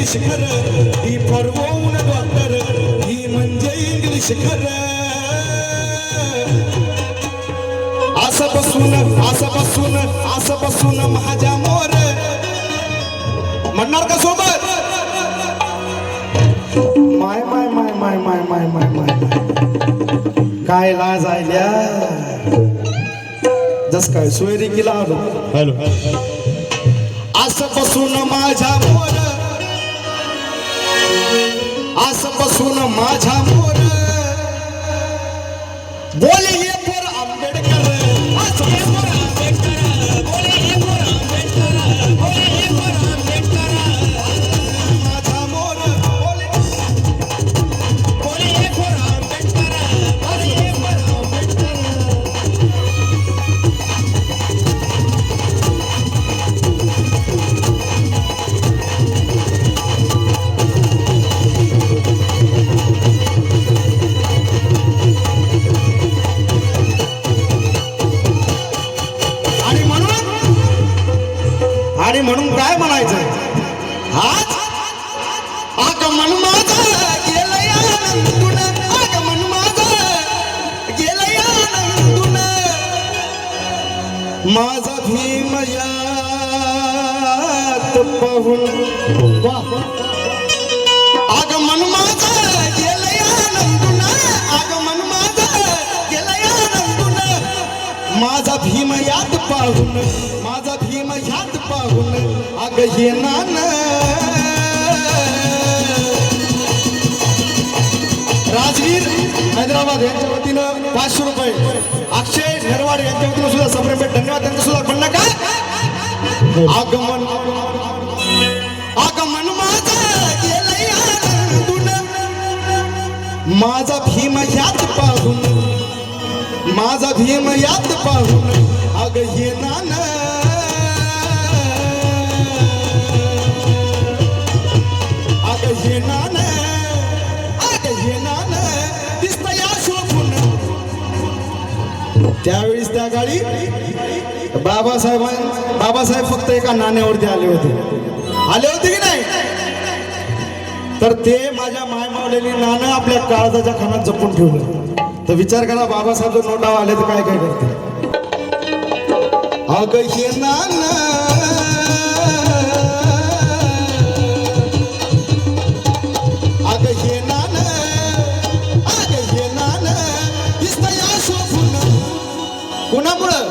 English खरं, ही फरवून doctor, ही म्हणजे English खरं. असं बसून माझ्या मोर म्हणणार का सोबत. माय माय माय माय माय माय माय माय काय लाज आयल्या जस काय सोयरी केला आलो. हॅलो असं बसून माझ्या मोर, असं बसून माझ्या मोर बोले ये पोर आंबेडकर, असं ये पोर आंबेडकर, बोले ये पोर आंबेडकर, बोले ये पोर आंबेडकर. माझा मोर बोले ये पोर आंबेडकर, बोले ये पोर आंबेडकर. आणि म्हणून काय म्हणायचं आज आगमन माझं गेलंय आनंदून, आगमन माझं गेलंय आनंदून. माझा भीम यात पाहून आगमन माझं गेलंय आनंदून, आगमन माझं गेलंय आनंदून. माझा भीम यात पाहून, माझा भीम यात पाहून अग ये नान. राजवीर हैदराबाद यांच्या वतीनं 500 रुपये, अक्षय नरवाड यांच्या वतीनं सुद्धा संभ्रम धन्यवाद. त्यांचं सुद्धा म्हणणं काय आगमन आगमन माझं गेलंय आनंदून. माझा भीम यात पाहून, माझा भीम यात पाहून अग ये नान. त्यावेळेस त्या काळी बाबासाहेब फक्त एका नाण्यावरती आले होते की नाही. तर ते माझ्या मायमावलेली नाणं आपल्या काळजाच्या खानात जपून ठेवलं. तर विचार करा बाबासाहेब जर नोटावर आले तर काय काय करते. अग हे नाणं कुणामुळं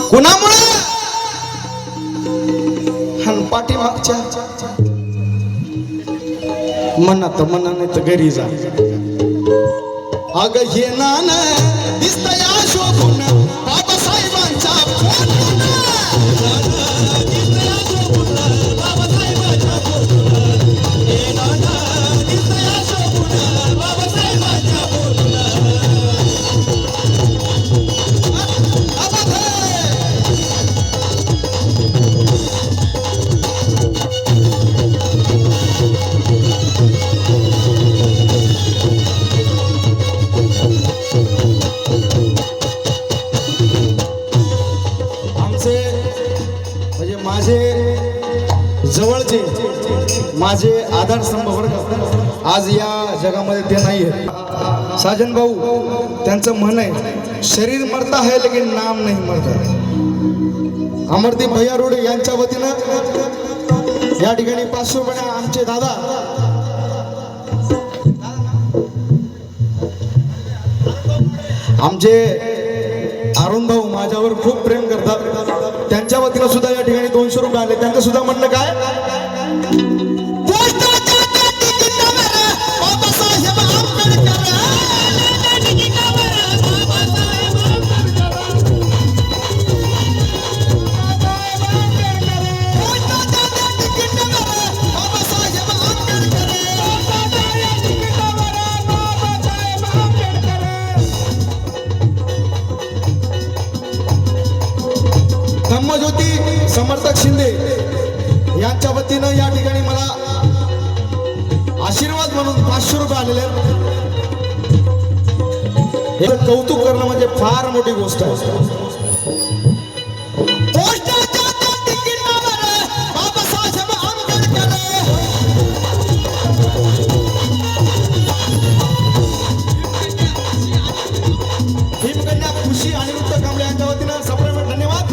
कुणामुळं हन पाठीमागच्या मनात मनाने तर घरी जा. अग हे नाणं दिसतंय शोभून बाबासाहेबांच्या फोटोनं. जवळचे माझे आधारस्तंभ वर्ग आज या जगामध्ये ते नाही आहे. साजन भाऊ त्यांचं म्हण आहे शरीर मरता है लेकिन नाम नहीं मरता. अमरदीप भैया रोडे यांच्या वतीनं या ठिकाणी 500 रुपये आमचे दादा आमचे अरुण भाऊ माझ्यावर खूप प्रेम करतात. त्यांच्या वतीनं सुद्धा या ठिकाणी 200 रुपये आले. त्यांचं सुद्धा म्हणणं काय धम्मज्योती समर्थक शिंदे यांच्या वतीनं या ठिकाणी मला आशीर्वाद म्हणून 500 रुपये आलेले. हे कौतुक करणं म्हणजे फार मोठी गोष्ट आहे. खुशी आणि उत्तर कांबळे यांच्या वतीनं सप्रेम धन्यवाद.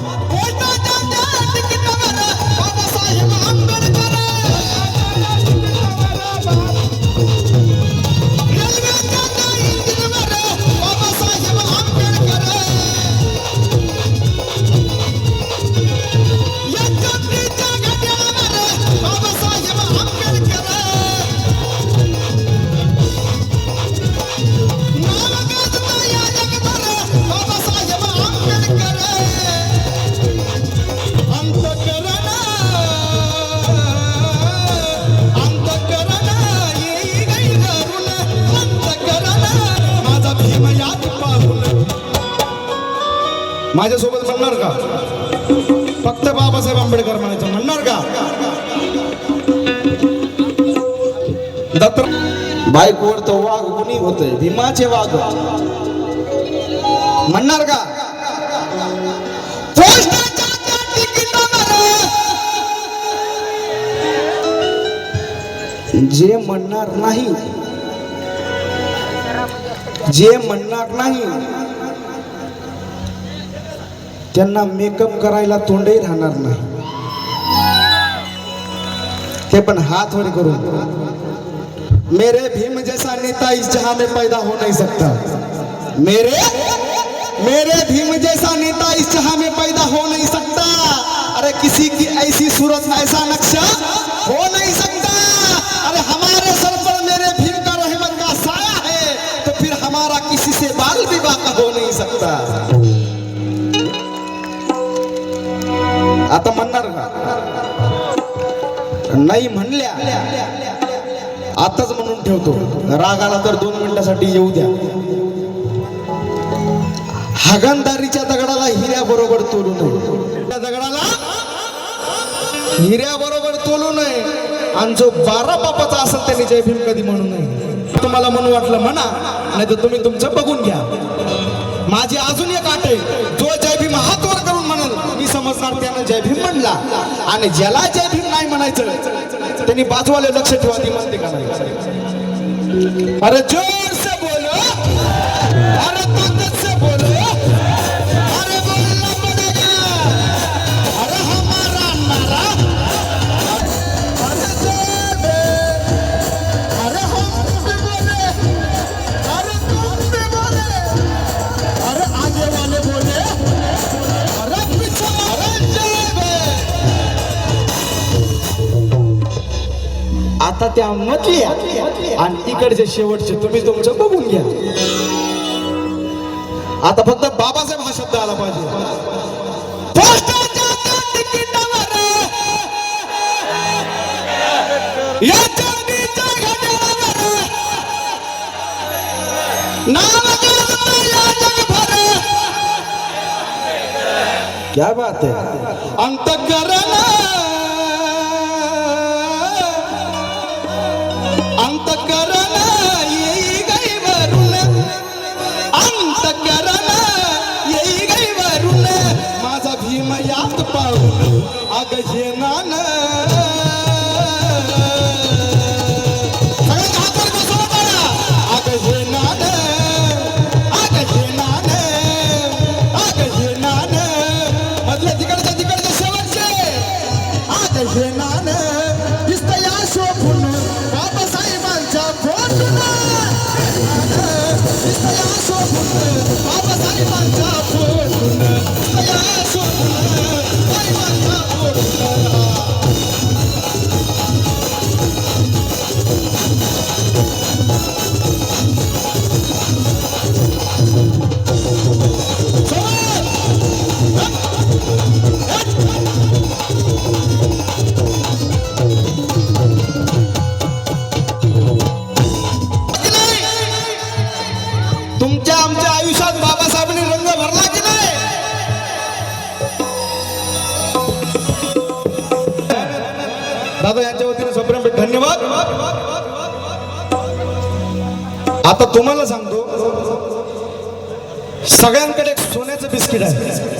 माझ्यासोबत म्हणणार का? फक्त बाबासाहेब आंबेडकर म्हणायचं म्हणणार का? दत्त बायकोवर तो वाघ कुणी होतंय भीमाचे वाघ म्हणणार का? जे म्हणणार नाही, जे म्हणणार नाही त्यांना मेकअप करायला तोंडही राहणार नाही. ते पण हाथ वर करून मेरे भीम जैसा नेता इस जहां में पैदा हो नहीं सकता. मेरे भीम जैसा नेता इस जहां में पैदा हो नहीं सकता. अरे किसी की ऐसी सूरत ऐसा नक्शा हो नहीं सकता. अरे हमारे सर पर मेरे भीम का रहमत का साया है तो फिर हमारा किसी से बाल विवाह हो नहीं सकता. आता म्हणणार का? नाही म्हणल्या आताच म्हणून ठेवतो. रागाला तर 2 मिनिटासाठी येऊ द्या. हागणदारीच्या दगडाला हिऱ्या बरोबर तोलू नये. त्या दगडाला हिऱ्या बरोबर तोलू नये. आणि जो 12 बापाचा असेल त्याने जय भीम कधी म्हणू नये. तुम्हाला म्हणून वाटलं म्हणा, नाही तर तुम्ही तुमचं बघून घ्या. माझी अजून एक अट आहे, जो जय भीम हात वर करून म्हणेल मी समजणार त्यानं जय भीम म्हणला. आणि ज्याला जय भीम नाही म्हणायचं त्यांनी बाजूवाले लक्ष ठेवा ती म्हणते का नाही. अरे जोर से बोलो, अरे ताकत से बोलो, अरे बोलना पड़ेगा. अरे हमारा नारा, अरे जोर दे, अरे हम भी बोले, अरे तुम भी बोले, अरे आगे वाले बोले, अरे पीछे अरे जय. आता त्या मधल्या आणि तिकडचे शेवटचे तुम्ही तुमचं बघून घ्या. आता फक्त बाबासाहेब हा शब्द आला पाहिजे. क्या बात है. अंतःकरण अंतःकरण येई गई वरून, अंतःकरण येई गई वरून माझा भीम यात पाहून अग जेनान. तुमच्या आमच्या आयुष्यात बाबासाहेबांनी रंग भरला की नाही? दादा यांच्या वतीने सप्रेम धन्यवाद. आता तुम्हाला सांगतो सगळ्यांकडे एक सोन्याचं बिस्किट आहे.